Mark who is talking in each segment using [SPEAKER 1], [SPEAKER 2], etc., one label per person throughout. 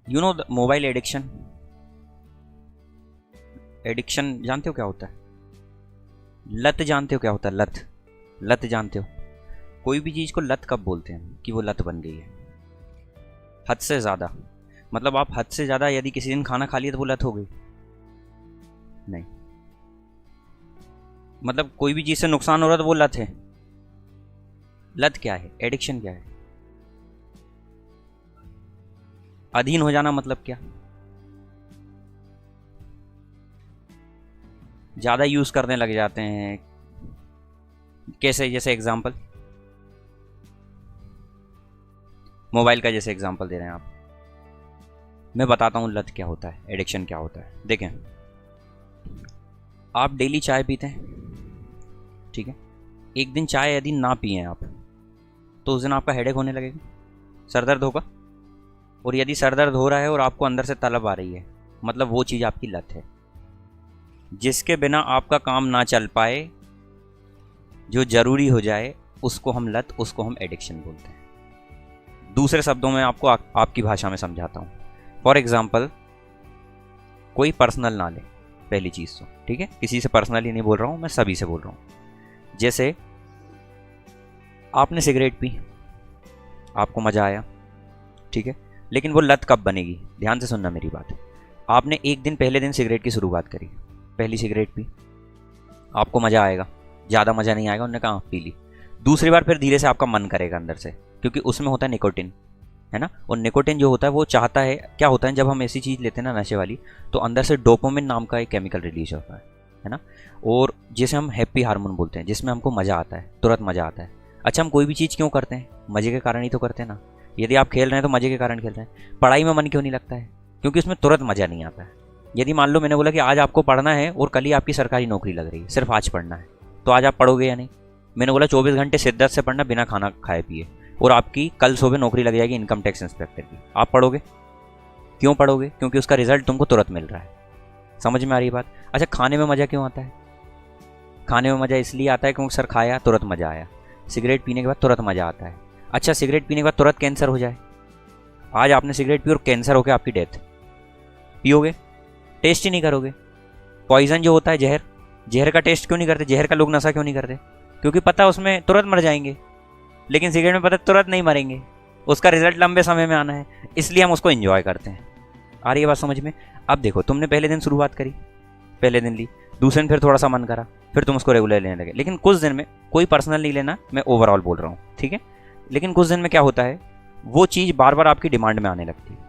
[SPEAKER 1] You know mobile addiction. Addiction जानते हो क्या होता है? लत जानते हो क्या होता है? लत, लत जानते हो? कोई भी चीज़ को लत कब बोलते हैं कि वो लत बन गई है? हद से ज़्यादा, मतलब आप हद से ज़्यादा यदि किसी दिन खाना खा लिया तो वो लत हो गई? नहीं। मतलब कोई भी चीज़ से नुकसान हो रहा है तो वो लत है। लत क्या है? एडिक्शन क्या है? अधीन हो जाना मतलब क्या? ज़्यादा यूज़ करने लग जाते हैं। कैसे? जैसे एग्जांपल, मोबाइल का जैसे एग्जांपल दे रहे हैं आप। मैं बताता हूँ लत क्या होता है, एडिक्शन क्या होता है। देखें, आप डेली चाय पीते हैं, ठीक है? एक दिन चाय यदि ना पिए आप तो उस दिन आपका हेडेक होने लगेगा, सर दर्द होगा। और यदि सर दर्द हो रहा है और आपको अंदर से तलब आ रही है, मतलब वो चीज़ आपकी लत है। जिसके बिना आपका काम ना चल पाए, जो ज़रूरी हो जाए, उसको हम लत, उसको हम एडिक्शन बोलते हैं। दूसरे शब्दों में आपको आपकी भाषा में समझाता हूँ। फॉर एग्ज़ाम्पल, कोई पर्सनल ना ले, पहली चीज़ तो, ठीक है? किसी से पर्सनली नहीं बोल रहा हूँ मैं, सभी से बोल रहा हूँ। जैसे आपने सिगरेट पी, आपको मज़ा आया, ठीक है? लेकिन वो लत कब बनेगी? ध्यान से सुनना मेरी बात। आपने एक दिन, पहले दिन सिगरेट की शुरुआत करी, पहली सिगरेट पी, आपको मज़ा आएगा, ज़्यादा मज़ा नहीं आएगा, उन्होंने कहा पी ली। दूसरी बार फिर धीरे से आपका मन करेगा अंदर से, क्योंकि उसमें होता है निकोटिन, है ना? और निकोटिन जो होता है वो चाहता है, क्या होता है जब हम ऐसी चीज़ लेते हैं ना नशे वाली, तो अंदर से डोपामिन नाम का एक केमिकल रिलीज होता है ना? और जिसे हम हैप्पी हार्मोन बोलते हैं, जिसमें हमको मज़ा आता है, तुरंत मज़ा आता है। अच्छा, हम कोई भी चीज़ क्यों करते हैं? मज़े के कारण ही तो करते हैं ना। यदि आप खेल रहे हैं तो मज़े के कारण खेल रहे हैं। पढ़ाई में मन क्यों नहीं लगता है? क्योंकि उसमें तुरंत मज़ा नहीं आता है। यदि मान लो मैंने बोला कि आज आपको पढ़ना है और कल ही आपकी सरकारी नौकरी लग रही है, सिर्फ आज पढ़ना है, तो आज आप पढ़ोगे या नहीं? मैंने बोला 24 घंटे शिद्दत से पढ़ना बिना खाना खाए पिए, और आपकी कल सुबह नौकरी लग जाएगी इनकम टैक्स इंस्पेक्टर की, आप पढ़ोगे? क्यों पढ़ोगे? क्योंकि उसका रिजल्ट तुमको तुरंत मिल रहा है। समझ में आ रही बात? अच्छा, खाने में मज़ा क्यों आता है? खाने में मज़ा इसलिए आता है क्योंकि सर खाया, तुरंत मज़ा आया। सिगरेट पीने के बाद तुरंत मज़ा आता है। अच्छा, सिगरेट पीने के बाद तुरंत कैंसर हो जाए, आज आपने सिगरेट पी और कैंसर हो गया, आपकी डेथ, पियोगे? टेस्ट ही नहीं करोगे। पॉइजन जो होता है, जहर, जहर का टेस्ट क्यों नहीं करते? जहर का लोग नशा क्यों नहीं करते? क्योंकि पता है उसमें तुरंत मर जाएंगे। लेकिन सिगरेट में पता तुरंत नहीं मरेंगे, उसका रिजल्ट लंबे समय में आना है, इसलिए हम उसको एंजॉय करते हैं। आ रही है बात समझ में? अब देखो, तुमने पहले दिन शुरुआत करी, पहले दिन ली, दूसरे दिन फिर थोड़ा सा मन करा, फिर तुम उसको रेगुलर लेने लगे। लेकिन कुछ दिन में, कोई पर्सनल नहीं लेना, मैं ओवरऑल बोल रहा हूँ, ठीक है? लेकिन कुछ दिन में क्या होता है, वो चीज़ बार बार आपकी डिमांड में आने लगती है।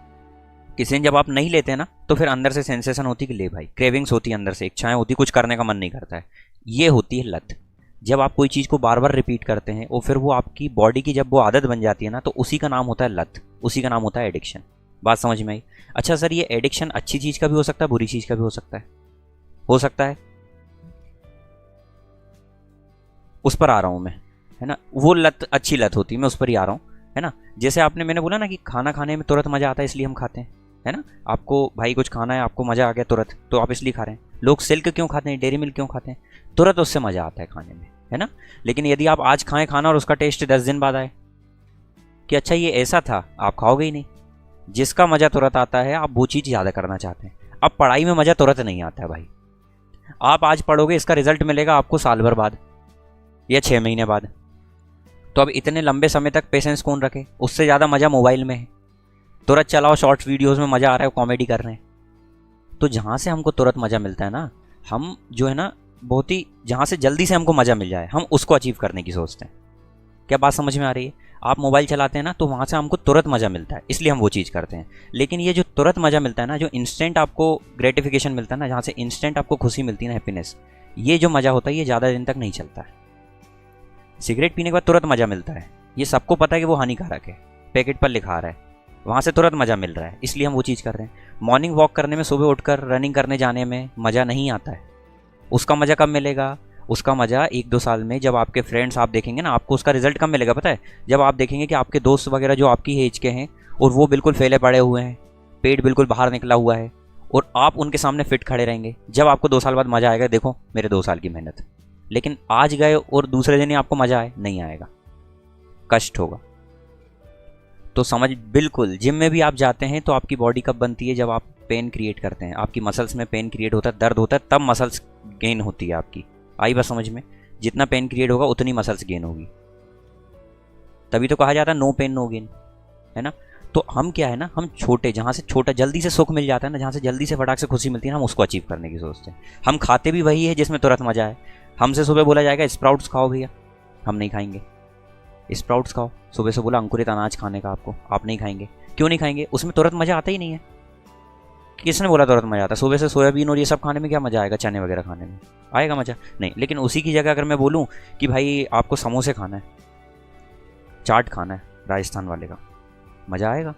[SPEAKER 1] किसी दिन जब आप नहीं लेते हैं ना, तो फिर अंदर से सेंसेशन होती कि ले भाई, क्रेविंग्स होती है, अंदर से इच्छाएं होती, कुछ करने का मन नहीं करता है। ये होती है लत। जब आप कोई चीज़ को बार बार रिपीट करते हैं और फिर वो आपकी बॉडी की जब वो आदत बन जाती है ना, तो उसी का नाम होता है लत, उसी का नाम होता है एडिक्शन। बात समझ में आई? अच्छा सर, ये एडिक्शन अच्छी चीज़ का भी हो सकता है, बुरी चीज़ का भी हो सकता है? हो सकता है, उस पर आ रहा हूँ मैं, है ना? वो लत अच्छी लत होती है, मैं उस पर ही आ रहा हूँ, है ना? जैसे आपने, मैंने बोला ना कि खाना खाने में तुरंत मज़ा आता है इसलिए हम खाते हैं, है ना? आपको भाई कुछ खाना है, आपको मज़ा आ गया तुरंत, तो आप इसलिए खा रहे हैं। लोग सिल्क क्यों खाते हैं, डेयरी मिल्क क्यों खाते हैं? तुरंत उससे मज़ा आता है खाने में, है ना? लेकिन यदि आप आज खाएं खाना और उसका टेस्ट 10 दिन बाद आए कि अच्छा ये ऐसा था, आप खाओगे ही नहीं। जिसका मज़ा तुरंत आता है, आप वो चीज़ ज़्यादा करना चाहते हैं। अब पढ़ाई में मज़ा तुरंत नहीं आता है भाई। आप आज पढ़ोगे, इसका रिजल्ट मिलेगा आपको साल भर बाद या 6 महीने बाद। तो अब इतने लंबे समय तक पेशेंस कौन रखे? उससे ज़्यादा मज़ा मोबाइल में है। तुरंत चलाओ, शॉर्ट्स वीडियोस में मज़ा आ रहा है, कॉमेडी कर रहे हैं। तो जहाँ से हमको तुरंत मज़ा मिलता है ना, हम जो है ना, बहुत ही जहाँ से जल्दी से हमको मज़ा मिल जाए, हम उसको अचीव करने की सोचते हैं। क्या बात समझ में आ रही है? आप मोबाइल चलाते हैं ना, तो वहाँ से हमको तुरंत मज़ा मिलता है, इसलिए हम वो चीज़ करते हैं। लेकिन ये जो तुरंत मज़ा मिलता है ना, जो इंस्टेंट आपको ग्रेटिफिकेशन मिलता है ना, जहाँ से इंस्टेंट आपको खुशी मिलती है ना, हैप्पीनेस, ये जो मज़ा होता है ये ज़्यादा दिन तक नहीं चलता है। सिगरेट पीने के बाद तुरंत मज़ा मिलता है, ये सबको पता है कि वो हानिकारक है, पैकेट पर लिखा रहा है, वहाँ से तुरंत मज़ा मिल रहा है, इसलिए हम वो चीज़ कर रहे हैं। मॉर्निंग वॉक करने में, सुबह उठकर रनिंग करने जाने में मज़ा नहीं आता है। उसका मज़ा कब मिलेगा? उसका मज़ा 1-2 साल में, जब आपके फ्रेंड्स आप देखेंगे ना, आपको उसका रिजल्ट कब मिलेगा पता है? जब आप देखेंगे कि आपके दोस्त वगैरह जो आपकी एज के हैं और वो बिल्कुल फैले पड़े हुए हैं, पेट बिल्कुल बाहर निकला हुआ है, और आप उनके सामने फिट खड़े रहेंगे, जब आपको 2 साल बाद मज़ा आएगा, देखो मेरे 2 साल की मेहनत। लेकिन आज गए और दूसरे दिन ही आपको मज़ा आए, नहीं आएगा, कष्ट होगा। तो समझ, बिल्कुल जिम में भी आप जाते हैं तो आपकी बॉडी कब बनती है? जब आप पेन क्रिएट करते हैं, आपकी मसल्स में पेन क्रिएट होता है, दर्द होता है, तब मसल्स गेन होती है आपकी। आई बात समझ में? जितना पेन क्रिएट होगा उतनी मसल्स गेन होगी। तभी तो कहा जाता है नो पेन नो गेन, है ना। तो हम क्या है ना, हम छोटे, जहाँ से छोटा जल्दी से सुख मिल जाता है ना, जहाँ से जल्दी से फटाक से खुशी मिलती है ना, हम उसको अचीव करने की सोचते हैं। हम खाते भी वही है जिसमें तुरंत मजा है। हमसे सुबह बोला जाएगा स्प्राउट्स खाओ भैया, हम नहीं खाएंगे। स्प्राउट्स खाओ, सुबह से बोला अंकुरित अनाज खाने का आपको, आप नहीं खाएंगे। क्यों नहीं खाएंगे? उसमें तुरंत मज़ा आता ही नहीं है। किसने बोला तुरंत मज़ा आता? सुबह से सोयाबीन और ये सब खाने में क्या मज़ा आएगा? चने वगैरह खाने में आएगा मज़ा? नहीं। लेकिन उसी की जगह अगर मैं बोलूँ कि भाई आपको समोसे खाना है, चाट खाना है राजस्थान वाले का, मज़ा आएगा?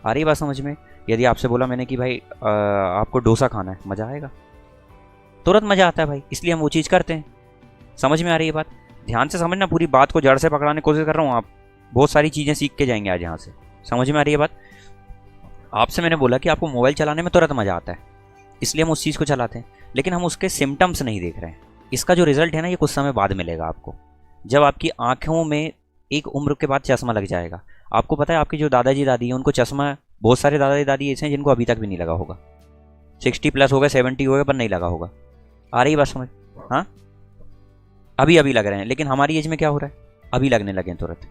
[SPEAKER 1] आ रही बात समझ में? यदि आपसे बोला मैंने कि भाई आपको डोसा खाना है, मज़ा आएगा? तुरंत मज़ा आता है भाई, इसलिए हम वो चीज़ करते हैं। समझ में आ रही है बात? ध्यान से समझना, पूरी बात को जड़ से पकड़ाने की कोशिश कर रहा हूँ। आप बहुत सारी चीज़ें सीख के जाएंगे आज यहाँ से। समझ में आ रही है बात? आपसे मैंने बोला कि आपको मोबाइल चलाने में तुरंत मज़ा आता है, इसलिए हम उस चीज़ को चलाते हैं, लेकिन हम उसके सिम्टम्स नहीं देख रहे हैं। इसका जो रिजल्ट है ना, ये कुछ समय बाद मिलेगा आपको, जब आपकी आँखों में एक उम्र के बाद चश्मा लग जाएगा। आपको पता है, आपके जो दादाजी दादी हैं उनको चश्मा, बहुत सारे दादाजी दादी ऐसे हैं जिनको अभी तक भी नहीं लगा होगा। 60+ हो गए, 70 हो गए, पर नहीं लगा होगा। आ रही बात समझ? हाँ, अभी अभी लग रहे हैं, लेकिन हमारी एज में क्या हो रहा है? अभी लगने लगे हैं तुरंत।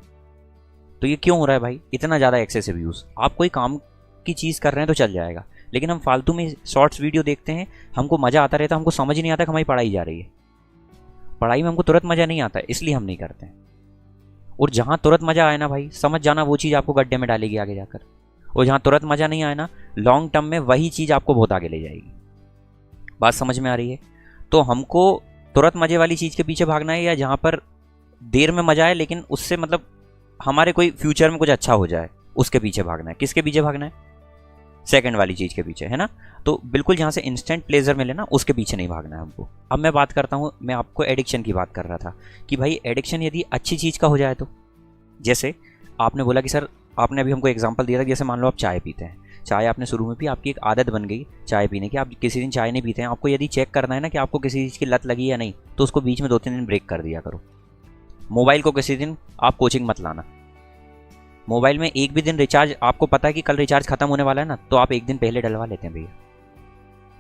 [SPEAKER 1] तो ये क्यों हो रहा है भाई? इतना ज़्यादा एक्सेसिव यूज़। आप कोई काम की चीज़ कर रहे हैं तो चल जाएगा, लेकिन हम फालतू में शॉर्ट्स वीडियो देखते हैं, हमको मज़ा आता रहता है, हमको समझ नहीं आता कि हमारी पढ़ाई जा रही है। पढ़ाई में हमको तुरंत मज़ा नहीं आता, इसलिए हम नहीं करते हैं। और जहाँ तुरंत मज़ा आए ना भाई, समझ जाना वो चीज़ आपको गड्ढे में डालेगी आगे जाकर। और जहाँ तुरंत मज़ा नहीं आए ना, लॉन्ग टर्म में वही चीज़ आपको बहुत आगे ले जाएगी। बात समझ में आ रही है? तो हमको तुरंत मज़े वाली चीज़ के पीछे भागना है, या जहाँ पर देर में मज़ा आए लेकिन उससे मतलब हमारे कोई फ्यूचर में कुछ अच्छा हो जाए, उसके पीछे भागना है। किसके पीछे भागना है? सेकंड वाली चीज़ के पीछे, है ना। तो बिल्कुल जहाँ से इंस्टेंट प्लेजर मिले ना, उसके पीछे नहीं भागना है हमको। अब मैं बात करता हूँ, मैं आपको एडिक्शन की बात कर रहा था कि भाई एडिक्शन यदि अच्छी चीज़ का हो जाए तो, जैसे आपने बोला कि सर, आपने अभी हमको एग्जांपल दिया था, जैसे मान लो आप चाय पीते हैं, चाय आपने शुरू में पी, आपकी एक आदत बन गई चाय पीने की, आप किसी दिन चाय नहीं पीते हैं, आपको यदि चेक करना है ना कि आपको किसी चीज़ की लत लगी या नहीं, तो उसको बीच में 2-3 दिन ब्रेक कर दिया करो। मोबाइल को किसी दिन आप कोचिंग मत लाना। मोबाइल में एक भी दिन रिचार्ज, आपको पता है कि कल रिचार्ज खत्म होने वाला है ना, तो आप एक दिन पहले डलवा लेते हैं भैया।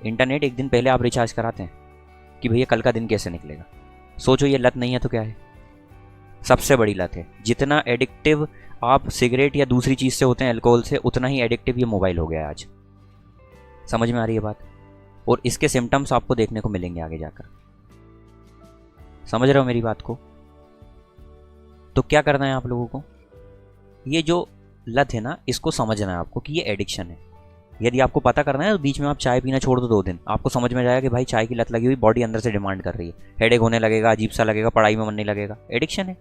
[SPEAKER 1] इंटरनेट एक दिन पहले आप रिचार्ज कराते हैं कि भैया कल का दिन कैसे निकलेगा। सोचो, ये लत नहीं है तो क्या है? सबसे बड़ी लत है। जितना एडिक्टिव आप सिगरेट या दूसरी चीज़ से होते हैं, अल्कोहल से, उतना ही एडिक्टिव ये मोबाइल हो गया है आज। समझ में आ रही है बात? और इसके सिम्टम्स आपको देखने को मिलेंगे आगे जाकर। समझ रहे हो मेरी बात को? तो क्या करना है आप लोगों को? ये जो लत है ना, इसको समझना है आपको कि ये एडिक्शन है। यदि आपको पता करना है तो बीच में आप चाय पीना छोड़ दो 2 दिन, आपको समझ में जाएगा कि भाई चाय की लत लगी हुई, बॉडी अंदर से डिमांड कर रही है, हेडेक होने लगेगा, अजीब सा लगेगा, पढ़ाई में मन नहीं लगेगा। एडिक्शन है।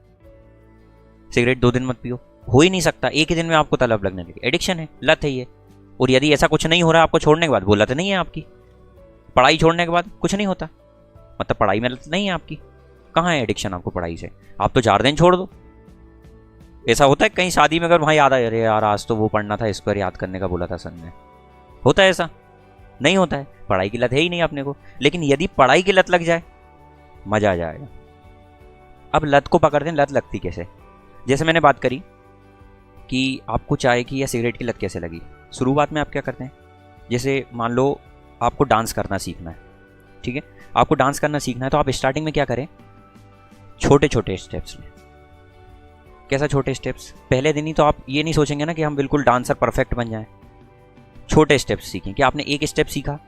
[SPEAKER 1] सिगरेट 2 दिन मत पियो, हो ही नहीं सकता, एक ही दिन में आपको तलब लगने लगी। एडिक्शन है, लत है ये। और यदि ऐसा कुछ नहीं हो रहा आपको छोड़ने के बाद, वो लत नहीं है आपकी। पढ़ाई छोड़ने के बाद कुछ नहीं होता, मतलब पढ़ाई में लत नहीं है आपकी। कहाँ है एडिक्शन आपको पढ़ाई से? आप तो 4 दिन छोड़ दो। ऐसा होता है कहीं शादी में, अगर वहाँ याद आए, अरे यार आज तो वो पढ़ना था, इस पर याद करने का बोला था सर ने। होता है ऐसा? नहीं होता है। पढ़ाई की लत है ही नहीं अपने को। लेकिन यदि पढ़ाई की लत लग जाए, मजा आ जाएगा। अब लत को पकड़ते हैं, लत लगती कैसे? जैसे मैंने बात करी कि आपको चाय की या सिगरेट की लत कैसे लगी। शुरुआत में आप क्या करते हैं, जैसे मान लो आपको डांस करना सीखना है, ठीक है, आपको डांस करना सीखना है, तो आप स्टार्टिंग में क्या करें, छोटे छोटे स्टेप्स लें। कैसा छोटे स्टेप्स? पहले दिन ही तो आप ये नहीं सोचेंगे ना कि हम बिल्कुल डांसर परफेक्ट बन जाएं। छोटे स्टेप्स सीखें कि आपने एक स्टेप सीखा,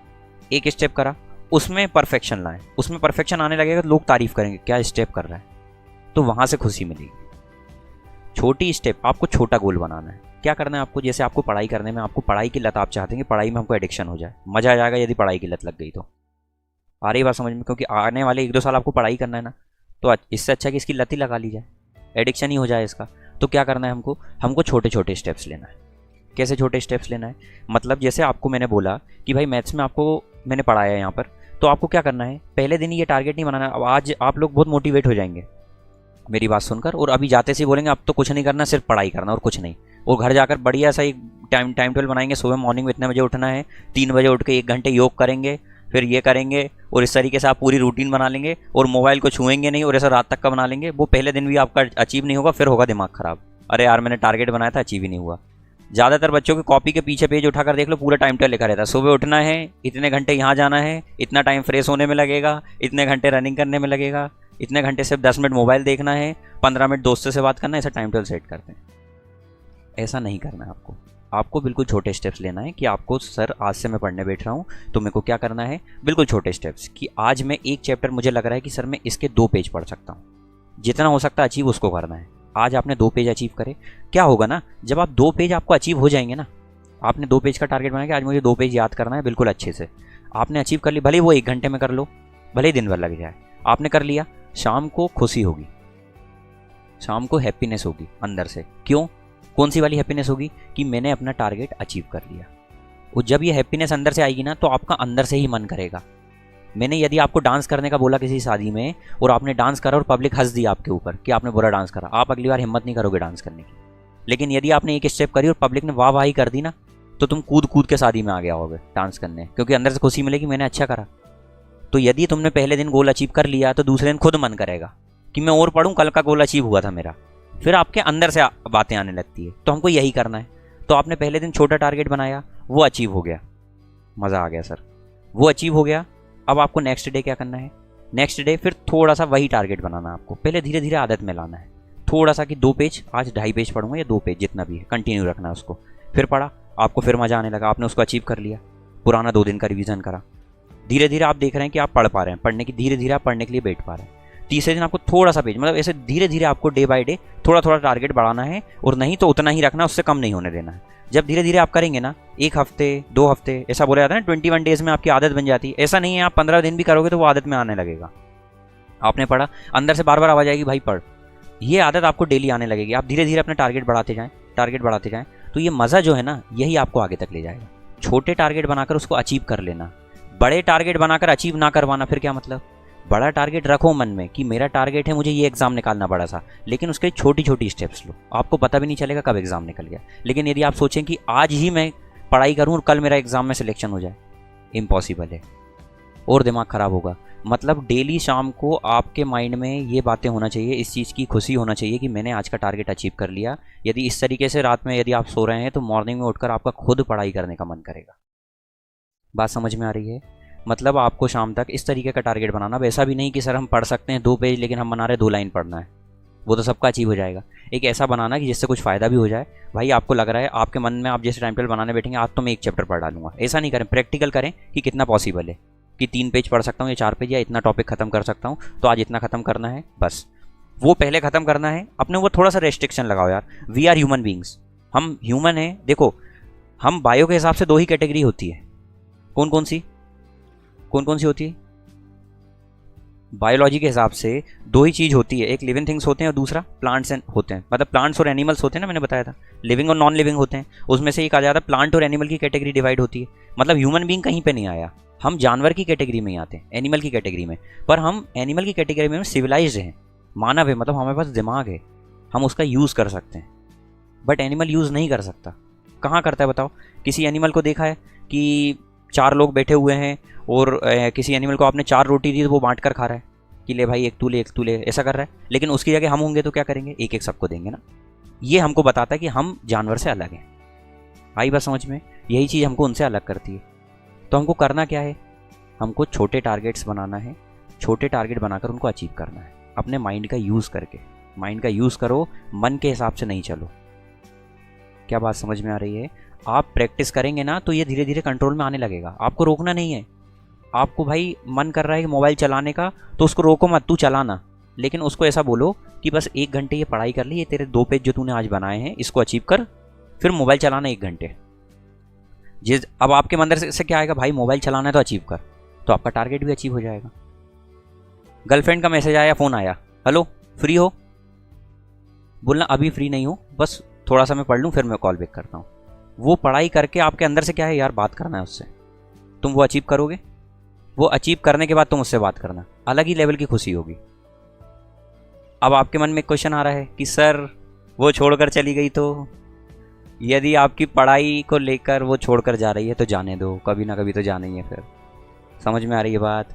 [SPEAKER 1] एक स्टेप करा, उसमें परफेक्शन लाएं। उसमें परफेक्शन आने लगेगा तो लोग तारीफ करेंगे, क्या स्टेप कर रहा है, तो वहाँ से खुशी मिलेगी। छोटी स्टेप, आपको छोटा गोल बनाना है। क्या करना है आपको, जैसे आपको पढ़ाई करने में, आपको पढ़ाई की लत, आप चाहते हैं कि पढ़ाई में हमको एडिक्शन हो जाए, मज़ा आ जाएगा यदि पढ़ाई की लत लग गई तो। आ रही बात समझ में? क्योंकि आने वाले 1-2 साल आपको पढ़ाई करना है ना, तो इससे अच्छा कि इसकी लत ही लगा ली जाए, एडिक्शन ही हो जाए इसका। तो क्या करना है हमको छोटे छोटे स्टेप्स लेना है। कैसे छोटे स्टेप्स लेना है? मतलब जैसे आपको मैंने बोला कि भाई मैथ्स में आपको मैंने पढ़ाया है यहाँ पर, तो आपको क्या करना है, पहले दिन ही ये टारगेट नहीं बनाना। अब आज आप लोग बहुत मोटिवेट हो जाएंगे मेरी बात सुनकर, और अभी जाते से बोलेंगे अब तो कुछ नहीं करना, सिर्फ पढ़ाई करना और कुछ नहीं। और घर जाकर बढ़िया सा एक टाइम टेबल बनाएंगे, सुबह मॉर्निंग में इतने बजे उठना है, 3 बजे उठ के 1 घंटे योग करेंगे, फिर ये करेंगे, और इस तरीके से आप पूरी रूटीन बना लेंगे, और मोबाइल को छुएंगे नहीं, और ऐसा रात तक का बना लेंगे। वो पहले दिन भी आपका अचीव नहीं होगा, फिर होगा दिमाग ख़राब। अरे यार मैंने टारगेट बनाया था, अचीव ही नहीं हुआ। ज़्यादातर बच्चों के कॉपी के पीछे पेज उठाकर देख लो, पूरा टाइम टेबल लिखा रहता है। सुबह उठना है, इतने घंटे यहाँ जाना है, इतना टाइम फ्रेश होने में लगेगा, इतने घंटे रनिंग करने में लगेगा, इतने घंटे सिर्फ 10 मिनट मोबाइल देखना है, 15 मिनट दोस्तों से बात करना है। ऐसा टाइम टेबल सेट करते हैं। ऐसा नहीं करना है आपको। आपको बिल्कुल छोटे स्टेप्स लेना है कि आपको सर आज से मैं पढ़ने बैठ रहा हूँ तो मेरे को क्या करना है। बिल्कुल छोटे स्टेप्स कि आज मैं एक चैप्टर, मुझे लग रहा है कि सर मैं इसके 2 पेज पढ़ सकता हूँ, जितना हो सकता है अचीव उसको करना है। आज आपने 2 पेज अचीव करे, क्या होगा ना, जब आप 2 पेज आपको अचीव हो जाएंगे ना, आपने 2 पेज का टारगेट बनाया कि आज मुझे 2 पेज याद करना है बिल्कुल अच्छे से, आपने अचीव कर ली, भले वो 1 घंटे में कर लो, भले ही दिन भर लग जाए, आपने कर लिया। शाम को खुशी होगी, शाम को हैप्पीनेस होगी अंदर से। क्यों? कौन सी वाली हैप्पीनेस होगी? कि मैंने अपना टारगेट अचीव कर लिया। और जब ये हैप्पीनेस अंदर से आएगी ना, तो आपका अंदर से ही मन करेगा। मैंने यदि आपको डांस करने का बोला किसी शादी में और आपने डांस करा और पब्लिक हंस दी आपके ऊपर कि आपने बुरा डांस करा, आप अगली बार हिम्मत नहीं करोगे डांस करने की। लेकिन यदि आपने एक स्टेप करी और पब्लिक ने वाह वाही कर दी ना, तो तुम कूद कूद के शादी में आ गया होगे डांस करने, क्योंकि अंदर से खुशी मिलेगी मैंने अच्छा करा। तो यदि तुमने पहले दिन गोल अचीव कर लिया तो दूसरे दिन खुद मन करेगा कि मैं और पढ़ूं, कल का गोल अचीव हुआ था मेरा। फिर आपके अंदर से बातें आने लगती है। तो हमको यही करना है। तो आपने पहले दिन छोटा टारगेट बनाया, वो अचीव हो गया, मज़ा आ गया सर, वो अचीव हो गया। अब आपको नेक्स्ट डे क्या करना है? नेक्स्ट डे फिर थोड़ा सा वही टारगेट बनाना है आपको। पहले धीरे धीरे आदत में लाना है, थोड़ा सा कि 2 पेज, आज 2.5 पेज पढ़ूंगा या 2 पेज, जितना भी है कंटिन्यू रखना है उसको। फिर पढ़ा, आपको फिर मज़ा आने लगा, आपने उसको अचीव कर लिया। पुराना 2 दिन का रिवीजन करा, धीरे धीरे आप देख रहे हैं कि आप पढ़ पा रहे हैं, पढ़ने की धीरे धीरे आप पढ़ने के लिए बैठ पा रहे हैं। तीसरे दिन आपको थोड़ा सा पेज, मतलब ऐसे धीरे धीरे आपको डे बाय डे थोड़ा थोड़ा टारगेट बढ़ाना है, और नहीं तो उतना ही रखना, उससे कम नहीं होने देना है। जब धीरे धीरे आप करेंगे ना, 1 हफ्ते 2 हफ्ते, ऐसा बोला जाता है ना 21 डेज में आपकी आदत बन जाती है। ऐसा नहीं है आप 15 दिन भी करोगे तो वो आदत में आने लगेगा। आपने पढ़ा, अंदर से बार बार आवाज आएगी भाई पढ़, ये आदत आपको डेली आने लगेगी। आप धीरे धीरे अपना टारगेट बढ़ाते जाएं, टारगेट बढ़ाते जाएं, तो ये मज़ा जो है ना, यही आपको आगे तक ले जाएगा। छोटे टारगेट बनाकर उसको अचीव कर लेना, बड़े टारगेट बनाकर अचीव ना करवाना। फिर क्या मतलब? बड़ा टारगेट रखो मन में कि मेरा टारगेट है मुझे ये एग्जाम निकालना बड़ा सा, लेकिन उसके छोटी छोटी स्टेप्स लो, आपको पता भी नहीं चलेगा कब एग्जाम निकल गया। लेकिन यदि आप सोचें कि आज ही मैं पढ़ाई करूं और कल मेरा एग्जाम में सिलेक्शन हो जाए, इम्पॉसिबल है, और दिमाग खराब होगा। मतलब डेली शाम को आपके माइंड में ये बातें होना चाहिए, इस चीज़ की खुशी होना चाहिए कि मैंने आज का टारगेट अचीव कर लिया। यदि इस तरीके से रात में यदि आप सो रहे हैं तो मॉर्निंग में उठकर आपका खुद पढ़ाई करने का मन करेगा। बात समझ में आ रही है? मतलब आपको शाम तक इस तरीके का टारगेट बनाना। वैसा भी नहीं कि सर हम पढ़ सकते हैं 2 पेज, लेकिन हम बना रहे 2 लाइन पढ़ना है, वो तो सबका अचीव हो जाएगा। एक ऐसा बनाना कि जिससे कुछ फ़ायदा भी हो जाए। भाई आपको लग रहा है आपके मन में, आप जैसे टाइम टेबल बनाने बैठेंगे आज तो मैं 1 चैप्टर पढ़ डालूंगा, ऐसा नहीं करें। प्रैक्टिकल करें कि कितना पॉसिबल है, कि 3 पेज पढ़ सकता हूँ या 4 पेज, या इतना टॉपिक खत्म कर सकता हूँ, तो आज इतना खत्म करना है, बस वो पहले ख़त्म करना है। अपने वो थोड़ा सा रेस्ट्रिक्शन लगाओ यार। वी आर ह्यूमन बींग्स, हम ह्यूमन हैं। देखो, हम बायो के हिसाब से 2 ही कैटेगरी होती है। कौन कौन सी होती है? बायोलॉजी के हिसाब से 2 ही चीज़ होती है, एक लिविंग थिंग्स होते हैं और दूसरा प्लांट्स होते हैं। मतलब प्लांट्स और एनिमल्स होते हैं ना, मैंने बताया था लिविंग और नॉन लिविंग होते हैं। उसमें से एक आ जाता है प्लांट और एनिमल की कैटेगरी डिवाइड होती है। मतलब ह्यूमन बींग कहीं पे नहीं आया, हम जानवर की कैटेगरी में ही आते हैं, एनिमल की कैटेगरी में। पर हम एनिमल की कैटेगरी में सिविलाइज्ड हैं, मानव है, मतलब हमारे पास दिमाग है, हम उसका यूज़ कर सकते हैं। बट एनिमल यूज़ नहीं कर सकता। कहाँ करता है बताओ? किसी एनिमल को देखा है कि 4 लोग बैठे हुए हैं और किसी एनिमल को आपने 4 रोटी दी तो वो बांट कर खा रहा है कि ले भाई एक तू ले एक तू ले, ऐसा कर रहा है। लेकिन उसकी जगह हम होंगे तो क्या करेंगे? एक एक सबको देंगे ना। ये हमको बताता है कि हम जानवर से अलग हैं। आई बात समझ में? यही चीज़ हमको उनसे अलग करती है। तो हमको करना क्या है? हमको छोटे टारगेट्स बनाना है, छोटे टारगेट बनाकर उनको अचीव करना है, अपने माइंड का यूज़ करके। माइंड का यूज़ करो, मन के हिसाब से नहीं चलो। क्या बात समझ में आ रही है? आप प्रैक्टिस करेंगे ना तो ये धीरे धीरे कंट्रोल में आने लगेगा। आपको रोकना नहीं है। आपको भाई मन कर रहा है कि मोबाइल चलाने का, तो उसको रोको मत, तू चलाना। लेकिन उसको ऐसा बोलो कि बस 1 घंटे ये पढ़ाई कर ली, ये तेरे 2 पेज जो तूने आज बनाए हैं इसको अचीव कर, फिर मोबाइल चलाना 1 घंटे। अब आपके अंदर से क्या आएगा? भाई मोबाइल चलाना है तो अचीव कर, तो आपका टारगेट भी अचीव हो जाएगा। गर्लफ्रेंड का मैसेज आया, फ़ोन आया, हेलो फ्री हो? बोलना अभी फ्री नहीं हो, बस थोड़ा सा मैं पढ़ लूँ फिर मैं कॉल बैक करता हूँ। वो पढ़ाई करके आपके अंदर से क्या है यार, बात करना है उससे, तुम वो अचीव करोगे। वो अचीव करने के बाद तुम उससे बात करना, अलग ही लेवल की खुशी होगी। अब आपके मन में क्वेश्चन आ रहा है कि सर वो छोड़कर चली गई तो? यदि आपकी पढ़ाई को लेकर वो छोड़कर जा रही है तो जाने दो, कभी ना कभी तो जाना ही है। फिर समझ में आ रही है बात?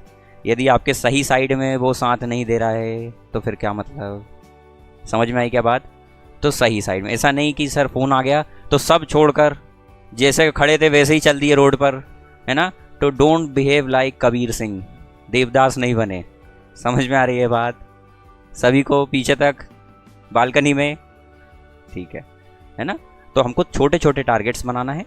[SPEAKER 1] यदि आपके सही साइड में वो साथ नहीं दे रहा है तो फिर क्या मतलब? समझ में आई क्या बात? तो सही साइड में, ऐसा नहीं कि सर फ़ोन आ गया तो सब छोड़कर जैसे खड़े थे वैसे ही चल दिए रोड पर, है ना। तो don't behave like Kabir Singh, Devdas नहीं बने। समझ में आ रही है बात सभी को, पीछे तक बालकनी में, ठीक है ना। तो हमको छोटे छोटे टारगेट्स बनाना है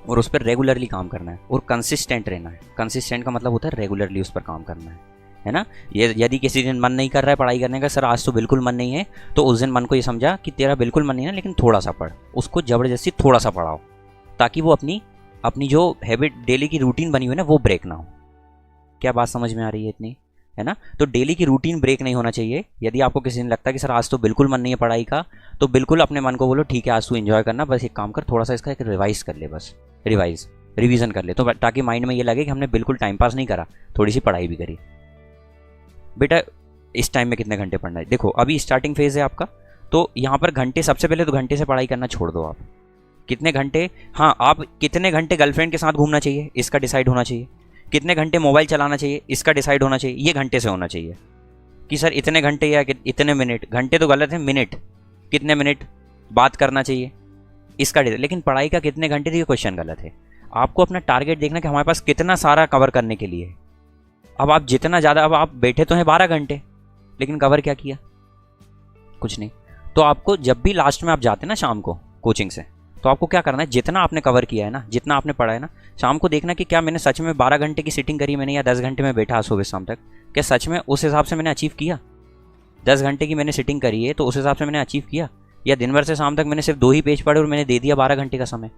[SPEAKER 1] और उस पर रेगुलरली काम करना है और कंसिस्टेंट रहना है। कंसिस्टेंट का मतलब होता है रेगुलरली उस पर काम करना है ना। ये यदि किसी दिन मन नहीं कर रहा है पढ़ाई करने का, सर आज तो बिल्कुल मन नहीं है, तो उस दिन मन को ये समझा कि तेरा बिल्कुल मन नहीं है लेकिन थोड़ा सा पढ़, उसको ज़बरदस्ती थोड़ा सा पढ़ाओ ताकि वो अपनी जो हैबिट डेली की रूटीन बनी हुई है ना वो ब्रेक ना हो। क्या बात समझ में आ रही है इतनी, है ना। तो डेली की रूटीन ब्रेक नहीं होना चाहिए। यदि आपको किसी दिन लगता है कि सर आज तो बिल्कुल मन नहीं है पढ़ाई का, तो बिल्कुल अपने मन को बोलो ठीक है आज तू एंजॉय करना, बस एक काम कर थोड़ा सा इसका एक रिवाइज कर ले, बस रिवीजन कर ले, तो ताकि माइंड में ये लगे कि हमने बिल्कुल टाइम पास नहीं करा, थोड़ी सी पढ़ाई भी करी। बेटा इस टाइम में कितने घंटे पढ़ना है, देखो अभी स्टार्टिंग फेज़ है आपका, तो यहाँ पर घंटे, सबसे पहले तो घंटे से पढ़ाई करना छोड़ दो आप। कितने घंटे, हाँ आप कितने घंटे गर्लफ्रेंड के साथ घूमना चाहिए इसका डिसाइड होना चाहिए। कितने घंटे मोबाइल चलाना चाहिए इसका डिसाइड होना चाहिए। ये घंटे से होना चाहिए कि सर इतने घंटे या इतने मिनट, घंटे तो गलत है, मिनट, कितने मिनट बात करना चाहिए इसका। लेकिन पढ़ाई का कितने घंटे, तो ये क्वेश्चन गलत है। आपको अपना टारगेट देखना कि हमारे पास कितना सारा कवर करने के लिए है। अब आप जितना ज़्यादा, अब आप बैठे तो हैं 12 घंटे लेकिन कवर क्या किया, कुछ नहीं। तो आपको जब भी लास्ट में आप जाते हैं ना शाम को कोचिंग से, तो आपको क्या करना है, जितना आपने कवर किया है ना, जितना आपने पढ़ा है ना, शाम को देखना कि क्या मैंने सच में 12 घंटे की सिटिंग करी मैंने, या 10 घंटे में बैठा सुबह शाम तक, क्या सच में उस हिसाब से मैंने अचीव किया। 10 घंटे की मैंने सिटिंग करी है तो उस हिसाब से मैंने अचीव किया, या दिन भर से शाम तक मैंने सिर्फ 2 ही पेज पढ़े और मैंने दे दिया 12 घंटे का समय,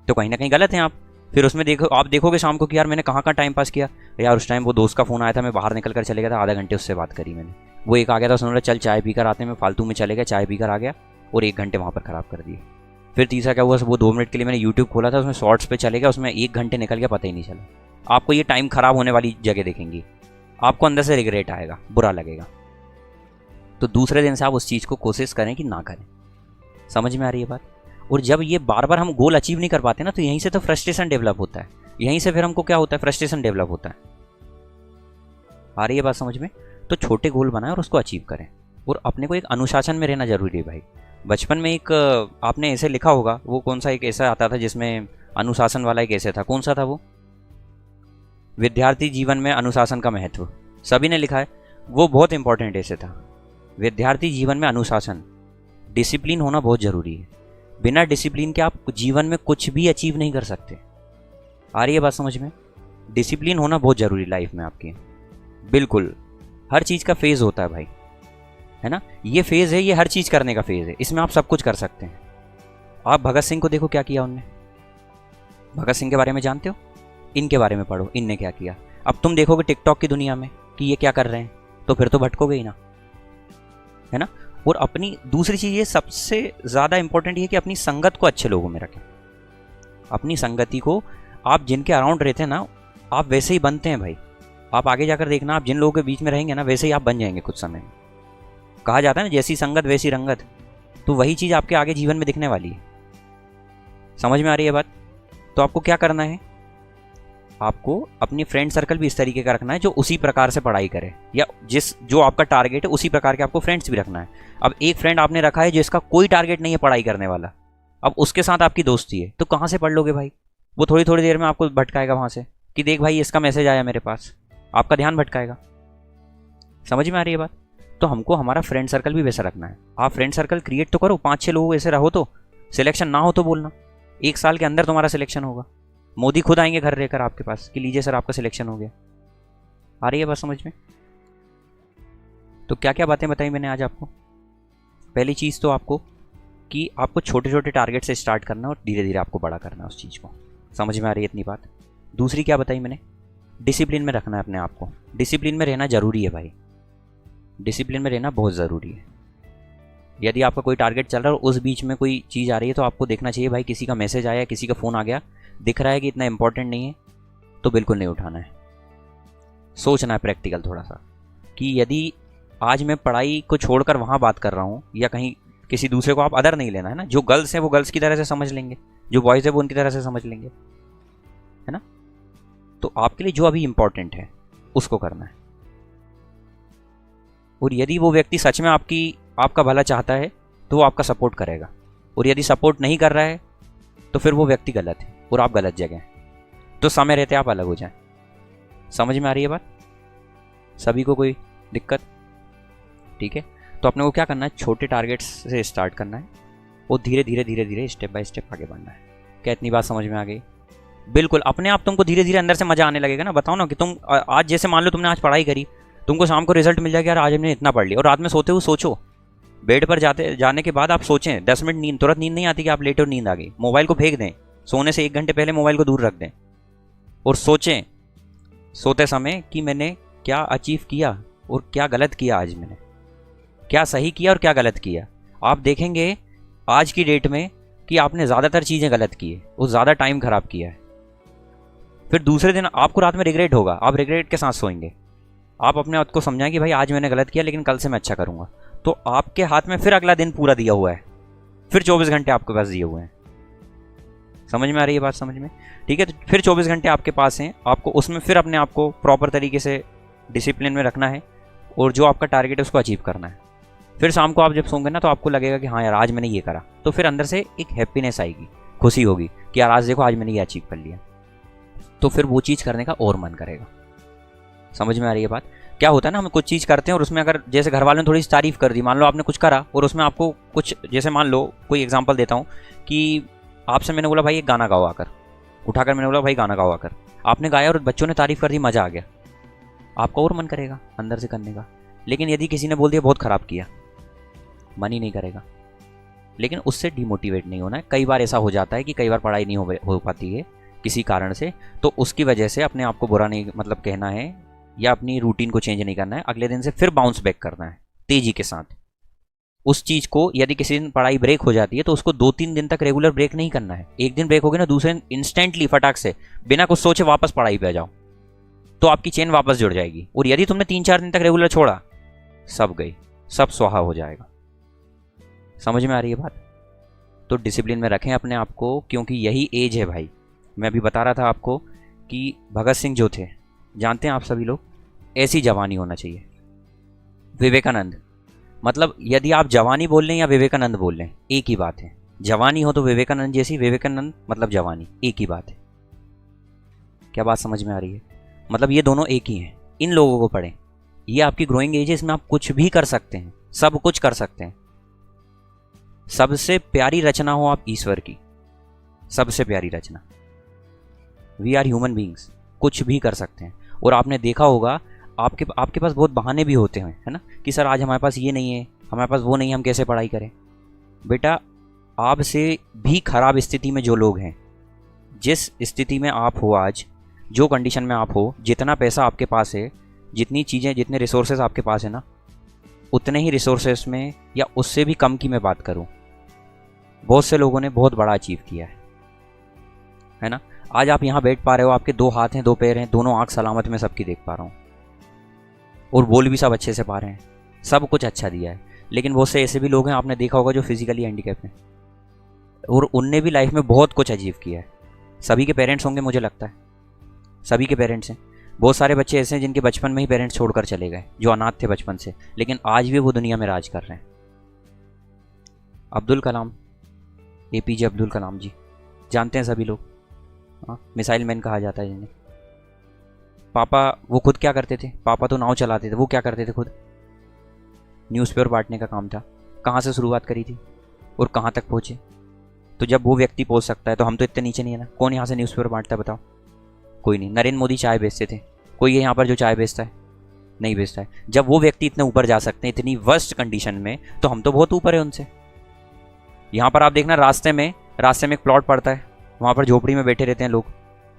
[SPEAKER 1] तो कहीं ना कहीं गलत है आप। फिर उसमें देखो, आप देखोगे शाम को कि यार मैंने कहाँ टाइम पास किया, यार उस टाइम वो दोस्त का फ़ोन आया था, मैं बाहर निकल कर चले गया था, आधा घंटे उससे बात करी मैंने, वो एक आ गया था, उसने बोला चल चाय पीकर आते हैं, मैं फालतू में चले गया, चाय पीकर आ गया और 1 घंटे वहाँ पर ख़राब कर दिए। फिर तीसरा क्या हुआ, वो 2 मिनट के लिए मैंने यूट्यूब खोला था, उसमें शॉर्ट्स पे चले गया, उसमें 1 घंटे निकल गया, पता ही नहीं चला। आपको ये टाइम ख़राब होने वाली जगह देखेंगी, आपको अंदर से रिग्रेट आएगा, बुरा लगेगा। तो दूसरे दिन से आप उस चीज़ को कोशिश करें कि ना करें। समझ में आ रही है बात। और जब ये बार बार हम गोल अचीव नहीं कर पाते ना, तो यहीं से तो फ्रस्ट्रेशन डेवलप होता है, यहीं से फिर हमको क्या होता है, फ्रस्ट्रेशन डेवलप होता है। आ रही है बात समझ में। तो छोटे गोल बनाएं और उसको अचीव करें, और अपने को एक अनुशासन में रहना जरूरी है भाई। बचपन में एक आपने ऐसे लिखा होगा, वो कौन सा एक ऐसा आता था जिसमें अनुशासन वाला एक ऐसे था, कौन सा था वो, विद्यार्थी जीवन में अनुशासन का महत्व, सभी ने लिखा है, वो बहुत इंपॉर्टेंट ऐसे था। विद्यार्थी जीवन में अनुशासन, डिसिप्लिन होना बहुत ज़रूरी है। बिना डिसिप्लिन के आप जीवन में कुछ भी अचीव नहीं कर सकते। आ रही है बात समझ में। डिसिप्लिन होना बहुत ज़रूरी लाइफ में आपकी, बिल्कुल। हर चीज़ का फेज़ होता है भाई, है ना। ये फेज़ है, ये हर चीज़ करने का फेज़ है, इसमें आप सब कुछ कर सकते हैं। आप भगत सिंह को देखो क्या किया उनने, भगत सिंह के बारे में जानते हो, इनके बारे में पढ़ो इनने क्या किया। अब तुम देखोगे टिकटॉक की दुनिया में कि ये क्या कर रहे हैं, तो फिर तो भटकोगे ही ना, है ना। और अपनी दूसरी चीज़ ये सबसे ज़्यादा इंपॉर्टेंट ये कि अपनी संगत को अच्छे लोगों में रखें। अपनी संगति को, आप जिनके अराउंड रहते हैं ना, आप वैसे ही बनते हैं भाई। आप आगे जाकर देखना, आप जिन लोगों के बीच में रहेंगे ना, वैसे ही आप बन जाएंगे कुछ समय में। कहा जाता है ना, जैसी संगत वैसी रंगत, तो वही चीज़ आपके आगे जीवन में दिखने वाली है। समझ में आ रही है बात। तो आपको क्या करना है, आपको अपनी फ्रेंड सर्कल भी इस तरीके का रखना है जो उसी प्रकार से पढ़ाई करे, या जो आपका टारगेट है उसी प्रकार के आपको फ्रेंड्स भी रखना है। अब एक फ्रेंड आपने रखा है जिसका कोई टारगेट नहीं है पढ़ाई करने वाला, अब उसके साथ आपकी दोस्ती है, तो कहाँ से पढ़ लोगे भाई। वो थोड़ी थोड़ी देर में आपको भटकाएगा वहाँ से कि देख भाई इसका मैसेज आया मेरे पास, आपका ध्यान भटकाएगा। समझ में आ रही है बात। तो हमको हमारा फ्रेंड सर्कल भी वैसा रखना है। आप फ्रेंड सर्कल क्रिएट तो करो, 5-6 लोग ऐसे रहो, तो सिलेक्शन ना हो तो बोलना, 1 साल के अंदर तुम्हारा सिलेक्शन होगा। मोदी खुद आएंगे घर लेकर आपके पास कि लीजिए सर आपका सिलेक्शन हो गया। आ रही है बात समझ में। तो क्या क्या बातें बताई मैंने आज आपको। पहली चीज़ तो आपको कि आपको छोटे छोटे टारगेट से स्टार्ट करना और धीरे धीरे आपको बड़ा करना है उस चीज़ को। समझ में आ रही है इतनी बात। दूसरी क्या बताई मैंने, डिसिप्लिन में रखना है अपने आप को। डिसिप्लिन में रहना ज़रूरी है भाई, डिसिप्लिन में रहना बहुत ज़रूरी है। यदि आपका कोई टारगेट चल रहा है और उस बीच में कोई चीज़ आ रही है, तो आपको देखना चाहिए भाई किसी का मैसेज आया, किसी का फ़ोन आ गया, दिख रहा है कि इतना इंपॉर्टेंट नहीं है, तो बिल्कुल नहीं उठाना है। सोचना है प्रैक्टिकल थोड़ा सा कि यदि आज मैं पढ़ाई को छोड़कर वहाँ बात कर रहा हूँ या कहीं किसी दूसरे को, आप अदर नहीं लेना है ना। जो गर्ल्स हैं वो गर्ल्स की तरह से समझ लेंगे, जो बॉयज़ है वो उनकी तरह से समझ लेंगे, है ना। तो आपके लिए जो अभी इंपॉर्टेंट है उसको करना है। और यदि वो व्यक्ति सच में आपका भला चाहता है, तो वो आपका सपोर्ट करेगा, और यदि सपोर्ट नहीं कर रहा है तो फिर वो व्यक्ति गलत है और आप गलत जगह हैं। तो समय रहते आप अलग हो जाएं। समझ में आ रही है बात? सभी को कोई दिक्कत? ठीक है, तो अपने को क्या करना है, छोटे टारगेट्स से स्टार्ट करना है और धीरे धीरे धीरे धीरे स्टेप बाय स्टेप आगे बढ़ना है। क्या इतनी बात समझ में आ गई? बिल्कुल, अपने आप तुमको धीरे धीरे अंदर से मजा आने लगेगा ना। बताओ ना कि तुम आज जैसे मान लो तुमने आज पढ़ाई करी, तुमको शाम को रिजल्ट मिल जाएगा, यार आज हमने इतना पढ़ लिया, और रात में सोते हुए सोचो, बेड पर जाने के बाद आप सोचें 10 मिनट नींद, तुरंत नींद नहीं आती कि आप लेटे और नींद आ गई, मोबाइल को फेंक दें, सोने से 1 घंटे पहले मोबाइल को दूर रख दें और सोचें सोते समय कि मैंने क्या अचीव किया और क्या गलत किया, आज मैंने क्या सही किया और क्या गलत किया। आप देखेंगे आज की डेट में कि आपने ज़्यादातर चीज़ें गलत की है और ज़्यादा टाइम खराब किया है। फिर दूसरे दिन आपको रात में रिग्रेट होगा, आप रिग्रेट के साथ सोएंगे। आप अपने आप को समझाएं कि भाई आज मैंने गलत किया लेकिन कल से मैं अच्छा करूँगा, तो आपके हाथ में फिर अगला दिन पूरा दिया हुआ है, फिर 24 घंटे आपके पास दिए हुए हैं। समझ में आ रही है बात? समझ में? ठीक है, तो फिर 24 घंटे आपके पास हैं, आपको उसमें फिर अपने आप को प्रॉपर तरीके से डिसिप्लिन में रखना है और जो आपका टारगेट है उसको अचीव करना है। फिर शाम को आप जब सोंगे ना तो आपको लगेगा कि हाँ यार आज मैंने ये करा, तो फिर अंदर से एक हैप्पीनेस आएगी, खुशी होगी कि यार आज देखो आज मैंने ये अचीव कर लिया, तो फिर वो चीज़ करने का और मन करेगा। समझ में आ रही है बात? क्या होता है ना, हम कुछ चीज़ करते हैं और उसमें अगर जैसे घर वालों ने थोड़ी सी तारीफ कर दी, मान लो आपने कुछ करा और उसमें आपको कुछ, जैसे मान लो कोई एग्जांपल देता हूँ कि आपसे मैंने बोला भाई एक गाना गाओ आकर, उठाकर मैंने बोला भाई गाना गाओ आकर, आपने गाया और बच्चों ने तारीफ कर दी, मज़ा आ गया, आपका और मन करेगा अंदर से करने का। लेकिन यदि किसी ने बोल दिया बहुत ख़राब किया, मन ही नहीं करेगा। लेकिन उससे डिमोटिवेट नहीं होना है। कई बार ऐसा हो जाता है कि कई बार पढ़ाई नहीं हो पाती है किसी कारण से, तो उसकी वजह से अपने आप को बुरा नहीं मतलब कहना है या अपनी रूटीन को चेंज नहीं करना है, अगले दिन से फिर बाउंस बैक करना है तेजी के साथ। उस चीज़ को यदि किसी दिन पढ़ाई ब्रेक हो जाती है तो उसको 2-3 दिन तक रेगुलर ब्रेक नहीं करना है। एक दिन ब्रेक हो गया ना, दूसरे दिन इंस्टेंटली फटाक से बिना कुछ सोचे वापस पढ़ाई पे आ जाओ, तो आपकी चेन वापस जुड़ जाएगी। और यदि तुमने 3-4 दिन तक रेगुलर छोड़ा, सब गई, सब स्वाहा हो जाएगा। समझ में आ रही है बात? तो डिसिप्लिन में रखें अपने आप को, क्योंकि यही एज है भाई। मैं अभी बता रहा था आपको कि भगत सिंह जो थे, जानते हैं आप सभी लोग, ऐसी जवानी होना चाहिए। विवेकानंद, मतलब यदि आप जवानी बोल लें या विवेकानंद बोल लें एक ही बात है। जवानी हो तो विवेकानंद जैसी, विवेकानंद मतलब जवानी, एक ही बात है। क्या बात समझ में आ रही है? मतलब ये दोनों एक ही हैं। इन लोगों को पढ़ें, ये आपकी ग्रोइंग एज है, इसमें आप कुछ भी कर सकते हैं, सब कुछ कर सकते हैं। सबसे प्यारी रचना हो आप ईश्वर की, सबसे प्यारी रचना। वी आर ह्यूमन बींग्स, कुछ भी कर सकते हैं। और आपने देखा होगा आपके पास बहुत बहाने भी होते हैं, है ना, कि सर आज हमारे पास ये नहीं है, हमारे पास वो नहीं है, हम कैसे पढ़ाई करें। बेटा, आपसे भी खराब स्थिति में जो लोग हैं, जिस स्थिति में आप हो आज, जो कंडीशन में आप हो, जितना पैसा आपके पास है, जितनी चीज़ें, जितने रिसोर्सेज आपके पास है ना, उतने ही रिसोर्सेज में या उससे भी कम की मैं बात करूं, बहुत से लोगों ने बहुत बड़ा अचीव किया है ना। आज आप यहाँ बैठ पा रहे हो, आपके 2 हाथ हैं, 2 पैर हैं, दोनों आंख सलामत में सबकी देख पा रहा हूँ, और बोल भी सब अच्छे से पा रहे हैं, सब कुछ अच्छा दिया है। लेकिन बहुत से ऐसे भी लोग हैं, आपने देखा होगा, जो फिजिकली हैंडीकैप हैं और उनने भी लाइफ में बहुत कुछ अचीव किया है। सभी के पेरेंट्स होंगे, मुझे लगता है सभी के पेरेंट्स हैं। बहुत सारे बच्चे ऐसे हैं जिनके बचपन में ही पेरेंट्स छोड़कर चले गए, जो अनाथ थे बचपन से, लेकिन आज भी वो दुनिया में राज कर रहे हैं। अब्दुल कलाम, APJ अब्दुल कलाम जी, जानते हैं सभी लोग, हाँ, मिसाइल मैन कहा जाता है जिन्हें। पापा वो खुद क्या करते थे? पापा तो नाव चलाते थे, वो क्या करते थे खुद? न्यूज़पेपर बांटने का काम था। कहाँ से शुरुआत करी थी और कहाँ तक पहुँचे? तो जब वो व्यक्ति पहुँच सकता है तो हम तो इतने नीचे नहीं है ना। कौन यहाँ से न्यूज़पेपर बांटता है बताओ? कोई नहीं। नरेंद्र मोदी चाय बेचते थे, कोई है यहाँ पर जो चाय बेचता है? नहीं बेचता है। जब वो व्यक्ति इतने ऊपर जा सकते हैं इतनी वर्स्ट कंडीशन में, तो हम तो बहुत ऊपर है उनसे। यहाँ पर आप देखना, रास्ते में एक प्लॉट पड़ता है, वहाँ पर झोपड़ी में बैठे रहते हैं लोग,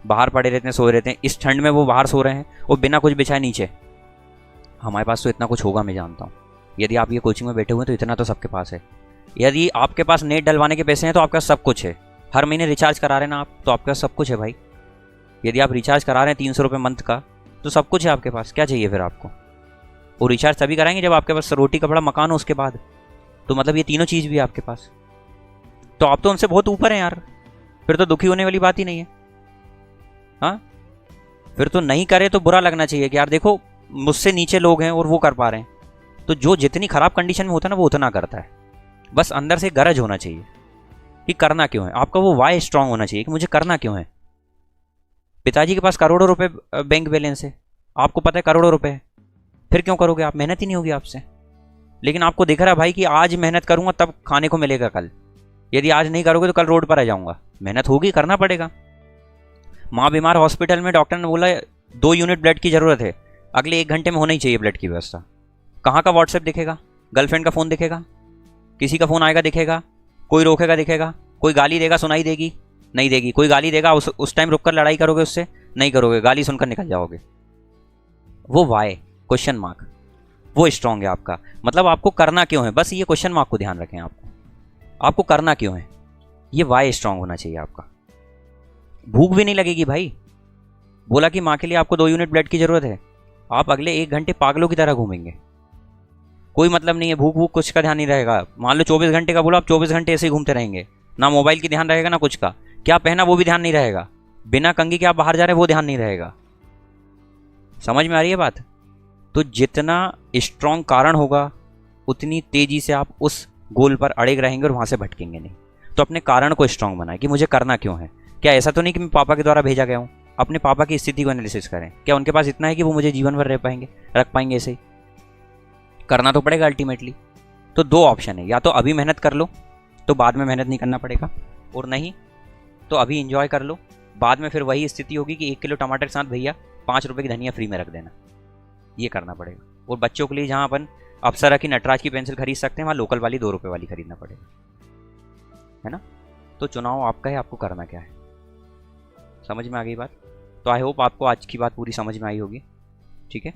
[SPEAKER 1] बाहर पड़े रहते हैं, सोए रहते हैं। इस ठंड में वो बाहर सो रहे हैं और बिना कुछ बिछाए नीचे। हमारे पास तो इतना कुछ होगा, मैं जानता हूँ। यदि आप ये कोचिंग में बैठे हुए हैं तो इतना तो सबके पास है। यदि आपके पास नेट डलवाने के पैसे हैं तो आपके पास सब कुछ है। हर महीने रिचार्ज करा रहे हैं ना आप, तो आपके पास सब कुछ है भाई। यदि आप रिचार्ज करा रहे हैं 300 रुपये मंथ का, तो सब कुछ है आपके पास। क्या चाहिए फिर आपको? और रिचार्ज तभी कराएंगे जब आपके पास रोटी कपड़ा मकान हो, उसके बाद। तो मतलब ये तीनों चीज़ भी है आपके पास, तो आप तो उनसे बहुत ऊपर हैं यार। फिर तो दुखी होने वाली बात ही नहीं है। हाँ, फिर तो नहीं करे तो बुरा लगना चाहिए कि यार देखो मुझसे नीचे लोग हैं और वो कर पा रहे हैं। तो जो जितनी खराब कंडीशन में होता है ना, वो उतना करता है। बस अंदर से गरज होना चाहिए कि करना क्यों है। आपका वो वाई स्ट्रांग होना चाहिए कि मुझे करना क्यों है। पिताजी के पास करोड़ों रुपए बैंक बैलेंस है, आपको पता है करोड़ों रुपए है, फिर क्यों करोगे आप? मेहनत ही नहीं होगी आपसे। लेकिन आपको दिख रहा है भाई कि आज मेहनत करूंगा तब खाने को मिलेगा कल, यदि आज नहीं करोगे तो कल रोड पर आ जाऊंगा। मेहनत होगी, करना पड़ेगा। माँ बीमार, हॉस्पिटल में डॉक्टर ने बोला 2 यूनिट ब्लड की ज़रूरत है, अगले 1 घंटे में होना ही चाहिए ब्लड की व्यवस्था। कहाँ का व्हाट्सएप दिखेगा? गर्लफ्रेंड का फ़ोन दिखेगा? किसी का फ़ोन आएगा दिखेगा? कोई रोकेगा दिखेगा? कोई गाली देगा सुनाई देगी? नहीं देगी। कोई गाली देगा उस टाइम रुक कर लड़ाई करोगे उससे? नहीं करोगे, गाली सुनकर निकल जाओगे। वो वाई, क्वेश्चन मार्क, वो स्ट्रांग है आपका। मतलब आपको करना क्यों है, बस ये क्वेश्चन मार्क को ध्यान रखें। आपको करना क्यों है, ये वाई स्ट्रांग होना चाहिए आपका। भूख भी नहीं लगेगी भाई। बोला कि माँ के लिए आपको 2 यूनिट ब्लड की जरूरत है, आप अगले 1 घंटे पागलों की तरह घूमेंगे। कोई मतलब नहीं है, भूख भूख कुछ का ध्यान नहीं रहेगा। मान लो 24 घंटे का बोला, आप 24 घंटे ऐसे ही घूमते रहेंगे, ना मोबाइल की ध्यान रहेगा ना कुछ का। क्या पहना वो भी ध्यान नहीं रहेगा, बिना कंघी के आप बाहर जा रहे हैं वो ध्यान नहीं रहेगा। समझ में आ रही है बात? तो जितना स्ट्रांग कारण होगा उतनी तेजी से आप उस गोल पर अड़ेग रहेंगे और वहां से भटकेंगे नहीं। तो अपने कारण को स्ट्रांग बनाएं कि मुझे करना क्यों है। क्या ऐसा तो नहीं कि मैं पापा के द्वारा भेजा गया हूँ? अपने पापा की स्थिति को एनालिसिस करें, क्या उनके पास इतना है कि वो मुझे जीवन भर रख पाएंगे? ऐसे ही करना तो पड़ेगा अल्टीमेटली। तो 2 ऑप्शन है, या तो अभी मेहनत कर लो तो बाद में मेहनत नहीं करना पड़ेगा, और नहीं तो अभी इंजॉय कर लो, बाद में फिर वही स्थिति होगी कि 1 किलो टमाटर के साथ भैया 5 रुपए की धनिया फ्री में रख देना। ये करना पड़ेगा। और बच्चों के लिए जहाँ अपन अप्सरा की नटराज की पेंसिल खरीद सकते हैं, वहाँ लोकल वाली 2 रुपए वाली खरीदना पड़ेगा, है ना? तो चुनाव आपका है, आपको करना क्या है। समझ में आ गई बात? तो आई होप आपको आज की बात पूरी समझ में आई होगी। ठीक है,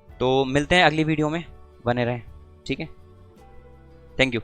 [SPEAKER 1] तो मिलते हैं अगली वीडियो में, बने रहें। ठीक है, थैंक यू।